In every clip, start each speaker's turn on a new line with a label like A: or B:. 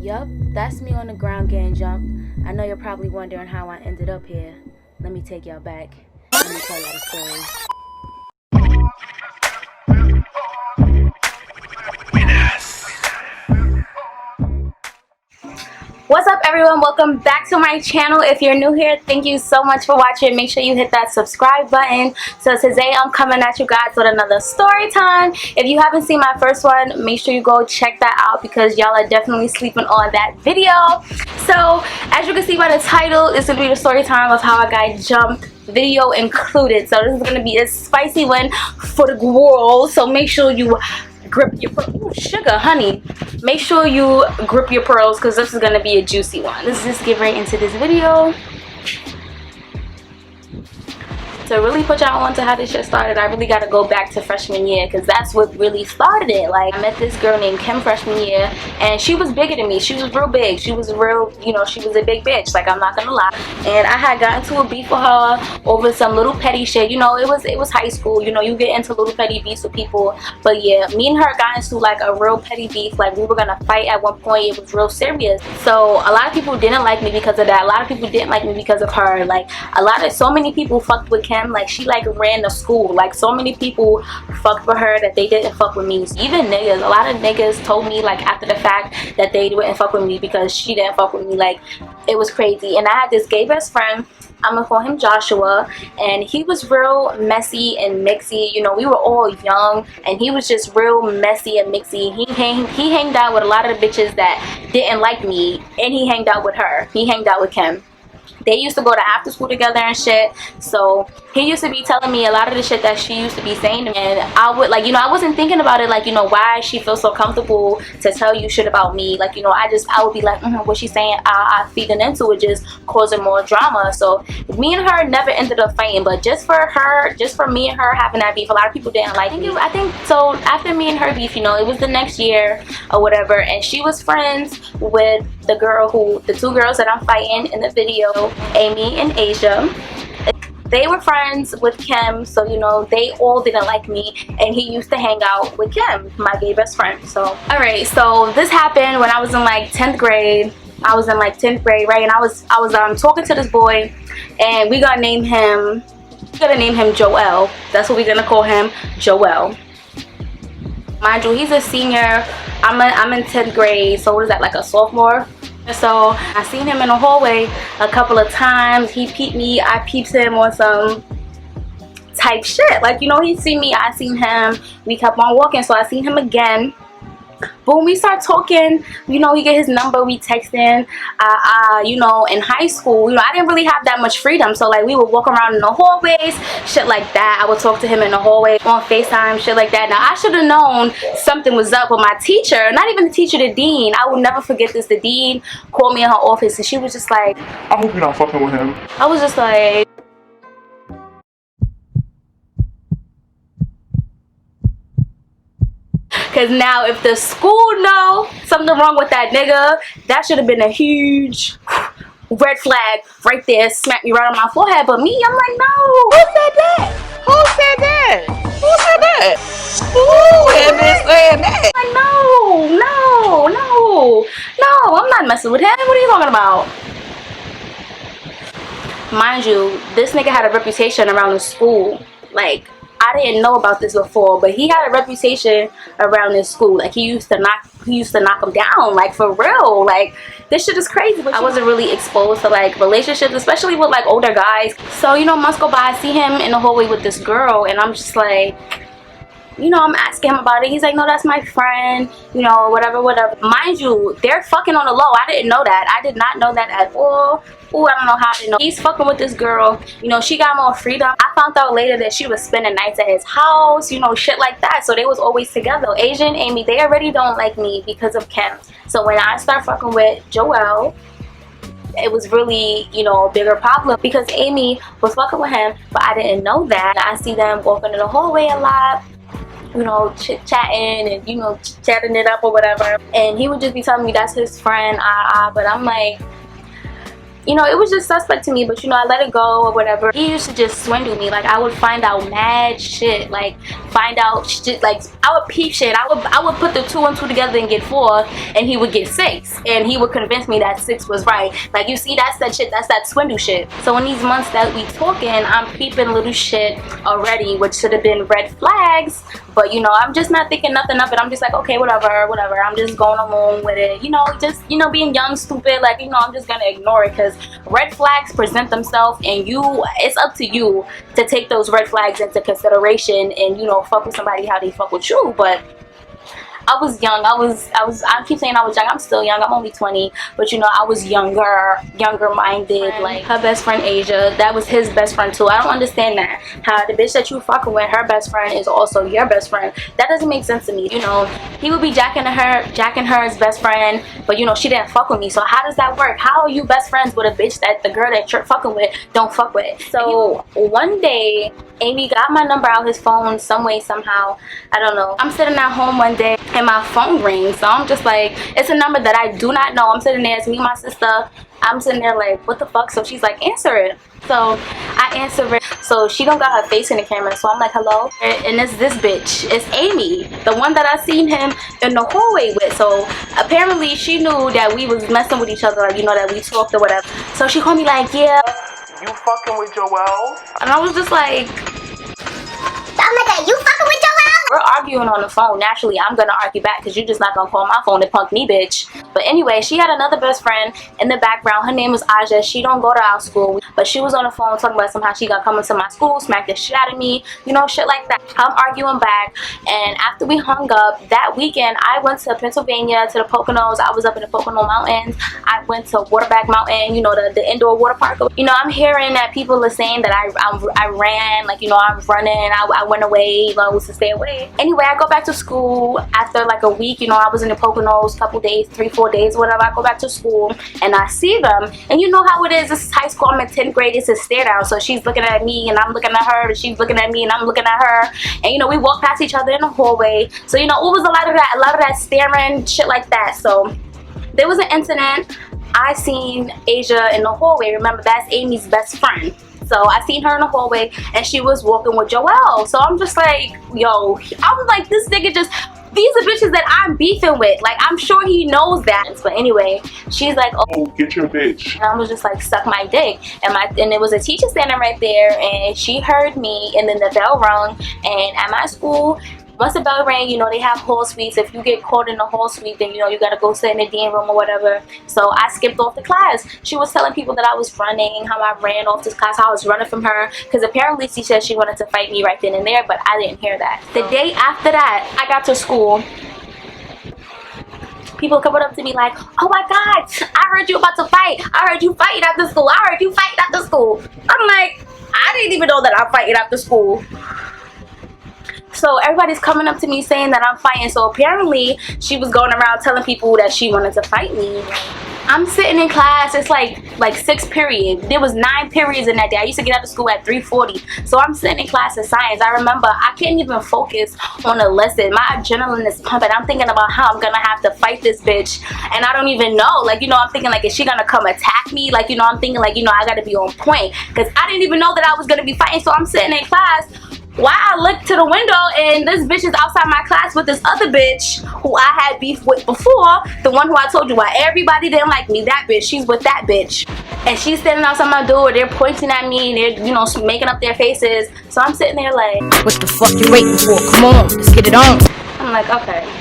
A: Yup, that's me on the ground getting jumped. I know you're probably wondering how I ended up here. Let me take y'all back. Let me tell y'all the story. What's up, everyone? Welcome back to my channel. If you're new here, thank you so much for watching. Make sure you hit that subscribe button. So today I'm coming at you guys with another story time. If you haven't seen my first one, make sure you go check that out because y'all are definitely sleeping on that video. So as you can see by the title, it's gonna be the story time of how I got jumped, video included. So this is gonna be a spicy one for the girls. So make sure you grip your sugar honey, make sure you grip your pearls because this is going to be a juicy one. Let's just get right into this video. To really put y'all on to how this shit started, I really got to go back to freshman year because that's what really started it. Like, I met this girl named Kim freshman year, and she was bigger than me. She was real big. She was real, you know, she was a big bitch. Like, I'm not gonna lie. And I had gotten into a beef with her over some little petty shit. You know, it was high school. You know, you get into little petty beefs with people. But yeah, me and her got into like a real petty beef. Like, we were gonna fight at one point. It was real serious. So a lot of people didn't like me because of that. A lot of people didn't like me because of her. Like, so many people fucked with Kim. Like, she like ran the school. Like, so many people fucked with her that they didn't fuck with me. Even niggas, a lot of niggas told me like after the fact that they wouldn't fuck with me because she didn't fuck with me. Like, it was crazy. And I had this gay best friend, I'm gonna call him Joshua, and he was real messy and mixy. You know, we were all young and he was just real messy and mixy. He hanged out with a lot of the bitches that didn't like me, and he hanged out with her. He hanged out with Kim. They used to go to after school together and shit. So he used to be telling me a lot of the shit that she used to be saying to me. And I would, like, you know, I wasn't thinking about it, like, you know, why she feels so comfortable to tell you shit about me. Like, you know, I would be like, what she's saying, I feeding into it, just causing more drama. So me and her never ended up fighting. But just for me and her having that beef, a lot of people didn't like me. I think so after me and her beef, you know, it was the next year or whatever, and she was friends with the two girls that I'm fighting in the video, Amy and Asia. They were friends with Kim, so you know, they all didn't like me, and he used to hang out with Kim, my gay best friend. So alright, so this happened when I was in like 10th grade. I was in like 10th grade, right? And I was talking to this boy, and we're gonna name him Joel. That's what we're gonna call him, Joel. Mind you, he's a senior. I'm in 10th grade, so what is that, like a sophomore? So I seen him in the hallway a couple of times. He peeped me, I peeped him on some type shit. Like, you know, he seen me, I seen him. We kept on walking, so I seen him again. Boom, we start talking. You know, he get his number, we texting. You know, in high school, you know, I didn't really have that much freedom. So like, we would walk around in the hallways, shit like that. I would talk to him in the hallway on FaceTime, shit like that. Now, I should have known something was up with my teacher. Not even the teacher, the dean. I will never forget this. The dean called me in her office, and she was just like,
B: I hope you're not fucking with him.
A: I was just like, because now if the school know something wrong with that nigga, that should have been a huge red flag right there, smack me right on my forehead. But me, I'm like, no.
C: Who said that? Who said that? Who said that? Who said that?
A: Like, no, I'm not messing with him. What are you talking about? Mind you, this nigga had a reputation around the school. Like, I didn't know about this before, but he had a reputation around this school. Like, he used to knock him down, like, for real. Like, this shit is crazy. But I wasn't really exposed to like relationships, especially with like older guys. So, you know, months go by, I see him in the hallway with this girl, and I'm just like, you know, I'm asking him about it. He's like, no, that's my friend, you know, whatever. Mind you, they're fucking on the low. I didn't know that. I did not know that at all. Ooh, I don't know how I didn't know. He's fucking with this girl. You know, she got more freedom. I found out later that she was spending nights at his house, you know, shit like that. So they was always together. Asia and Amy, they already don't like me because of Kim. So when I start fucking with Joel, it was really, you know, a bigger problem because Amy was fucking with him, but I didn't know that. I see them walking in the hallway a lot, you know, chit-chatting and, you know, chatting it up or whatever. And he would just be telling me that's his friend, but I'm like, you know, it was just suspect to me, but you know, I let it go or whatever. He used to just swindle me. Like, I would find out mad shit, like find out shit, like I would peep shit. I would put the 2 and 2 together and get 4, and he would get 6, and he would convince me that 6 was right. Like, you see, that's that shit, that's that swindle shit. So in these months that we talking, I'm peeping little shit already, which should have been red flags, but you know, I'm just not thinking nothing of it. I'm just like, okay, whatever. I'm just going along with it, you know, just, you know, being young, stupid, like, you know, I'm just gonna ignore it, because red flags present themselves, and it's up to you to take those red flags into consideration and, you know, fuck with somebody how they fuck with you. But I was young. I keep saying I was young. I'm still young. I'm only 20. But you know, I was younger minded. Like, her best friend Asia, that was his best friend too. I don't understand that. How the bitch that you fucking with, her best friend is also your best friend. That doesn't make sense to me. You know, he would be jacking her as best friend, but you know, she didn't fuck with me. So how does that work? How are you best friends with a bitch that the girl that you're fucking with don't fuck with? So one day, Amy got my number out his phone some way, somehow. I don't know. I'm sitting at home one day and my phone rings. So I'm just like, it's a number that I do not know. I'm sitting there, it's me and my sister. I'm sitting there like, what the fuck? So she's like, answer it. So I answer it. So she don't got her face in the camera. So I'm like, hello? And it's this bitch. It's Amy, the one that I seen him in the hallway with. So apparently she knew that we was messing with each other, like, you know, that we talked or whatever. So she called me like, yeah.
C: You fucking with Joel?
A: And I was just like,
B: I'm like, you fucking with Joel?
A: we're arguing on the phone. Naturally, I'm gonna argue back because you're just not gonna call my phone and punk me, bitch. But anyway, she had another best friend in the background. Her name was Aja. She don't go to our school, but she was on the phone talking about somehow she got coming to my school, smack the shit out of me, you know, shit like that. I'm arguing back, and after we hung up that weekend, I went to Pennsylvania to the Poconos. I was up in the Pocono Mountains. I went to Waterback Mountain, you know, the indoor water park. You know, I'm hearing that people are saying that I ran, like, you know, I'm running. I went away, you know, was to stay away. Anyway, I go back to school after like a week. You know, I was in the Poconos a couple days, 3-4 days, whatever. I go back to school and I see them, and you know how it is. This is high school. I'm in 10th grade. It's a stare down. So she's looking at me and I'm looking at her, and she's looking at me and I'm looking at her. And you know, we walk past each other in the hallway. So you know, it was a lot of that staring, shit like that. So there was an incident. I seen Asia in the hallway. Remember, that's Amy's best friend. So I seen her in the hallway and she was walking with Joel. So I'm just like, yo, I was like, this nigga just, these are bitches that I'm beefing with. Like, I'm sure he knows that. But anyway, she's like, oh,
C: get your bitch.
A: and I was just like, suck my dick. And there was a teacher standing right there, and she heard me, and then the bell rung. And at my school, once the bell rang, you know, they have hall suites. If you get caught in the hall suite, then, you know, you got to go sit in the dean room or whatever. So I skipped off the class. She was telling people that I was running, how I ran off this class, how I was running from her. Because apparently she said she wanted to fight me right then and there, but I didn't hear that. The day after that, I got to school. People coming up to me like, oh my God, I heard you about to fight. I heard you fighting after school. I heard you fighting after school. I'm like, I didn't even know that I'm fighting after school. So everybody's coming up to me saying that I'm fighting. So apparently she was going around telling people that she wanted to fight me. I'm sitting in class. It's like 6 periods. There was 9 periods in that day. I used to get out of school at 3:40. So I'm sitting in class in science. I remember I can't even focus on a lesson. My adrenaline is pumping. I'm thinking about how I'm gonna have to fight this bitch, and I don't even know. Like, you know, I'm thinking like, is she gonna come attack me? Like, you know, I'm thinking like, you know, I gotta be on point because I didn't even know that I was gonna be fighting. So I'm sitting in class. Why I look to the window and this bitch is outside my class with this other bitch who I had beef with before. The one who I told you why everybody didn't like me. That bitch. She's with that bitch. And she's standing outside my door. They're pointing at me. They're, you know, making up their faces. So I'm sitting there like,
D: what the fuck you waiting for? Come on, let's get it on.
A: I'm like, okay.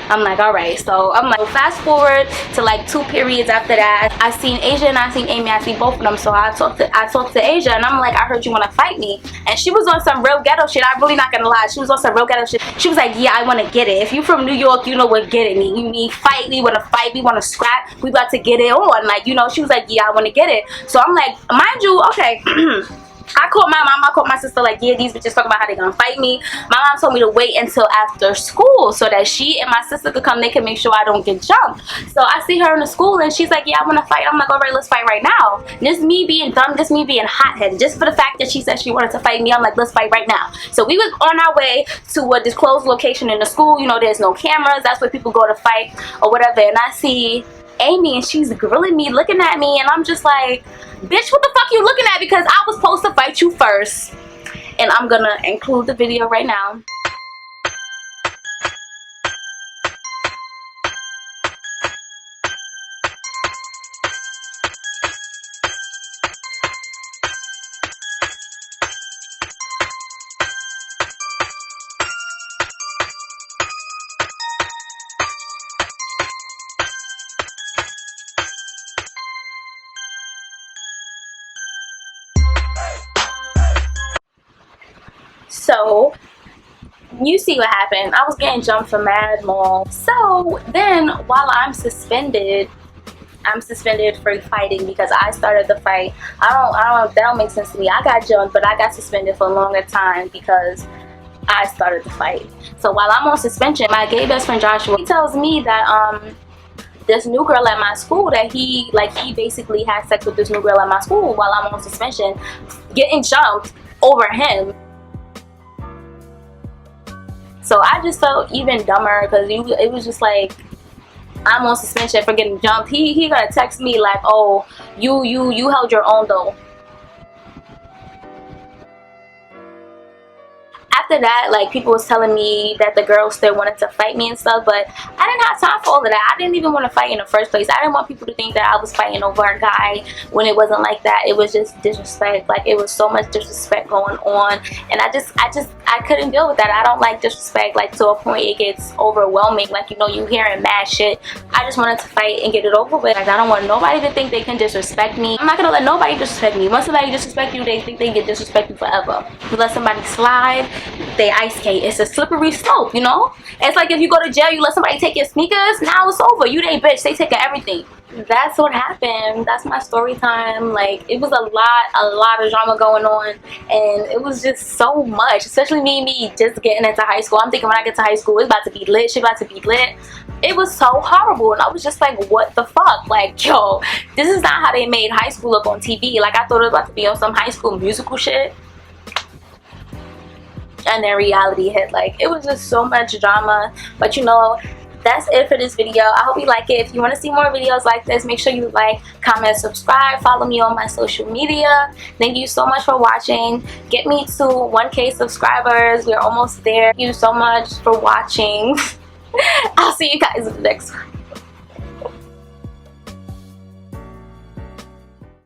A: I'm like, all right. So I'm like, fast forward to like 2 periods after that. I seen Asia and I seen Amy. I seen both of them. So I talked to Asia and I'm like, I heard you want to fight me. And she was on some real ghetto shit. I'm really not gonna lie. She was on some real ghetto shit. She was like, yeah, I want to get it. If you from New York, you know what get it mean. You mean fight. We want to fight. We want to scrap. We about to get it on. Like, you know, she was like, yeah, I want to get it. So I'm like, mind you, okay. I called my mom, I called my sister like, yeah, these bitches talking about how they gonna fight me. My mom told me to wait until after school so that she and my sister could come. They can make sure I don't get jumped. So I see her in the school and she's like, yeah, I want to fight. I'm like, all right, let's fight right now. This me being dumb, this me being hot-headed. Just for the fact that she said she wanted to fight me, I'm like, let's fight right now. So we was on our way to a disclosed location in the school. You know, there's no cameras. That's where people go to fight or whatever. And I see Amy, and she's grilling me, looking at me, and I'm just like, bitch, what the fuck you looking at? Because I was supposed to fight you first. And I'm gonna include the video right now. So you see what happened. I was getting jumped for mad mall. So then while I'm suspended for fighting because I started the fight. That don't make sense to me. I got jumped, but I got suspended for a longer time because I started the fight. So while I'm on suspension, my gay best friend Joshua, he tells me that this new girl at my school, that he basically had sex with this new girl at my school while I'm on suspension, getting jumped over him. So I just felt even dumber because it was just like, I'm on suspension for getting jumped. He gonna text me like, oh, you held your own though. After that, like, people was telling me that the girl still wanted to fight me and stuff, but I didn't have time for all of that. I didn't even want to fight in the first place. I didn't want people to think that I was fighting over a guy when it wasn't like that. It was just disrespect. Like, it was so much disrespect going on, and I couldn't deal with that. I don't like disrespect, like, to a point it gets overwhelming. Like, you know, you hearing mad shit. I just wanted to fight and get it over with. Like, I don't want nobody to think they can disrespect me. I'm not gonna let nobody disrespect me. Once somebody disrespect you, they think they get disrespected forever. You let somebody slide, they ice skate. It's a slippery slope, you know? It's like if you go to jail, you let somebody take your sneakers, now it's over. You they bitch, they taking everything. That's what happened. That's my story time. Like, it was a lot of drama going on, and it was just so much, especially me just getting into high school. I'm thinking when I get to high school, it's about to be lit, shit about to be lit. It was so horrible, and I was just like, what the fuck? Like, yo, this is not how they made high school look on TV. Like, I thought it was about to be on some high school musical shit, and then reality hit. Like, it was just so much drama. But you know, that's it for this video. I hope you like it. If you want to see more videos like this, make sure you like, comment, subscribe, follow me on my social media. Thank you so much for watching. Get me to 1K subscribers. We're almost there. Thank you so much for watching. I'll see you guys in the next one.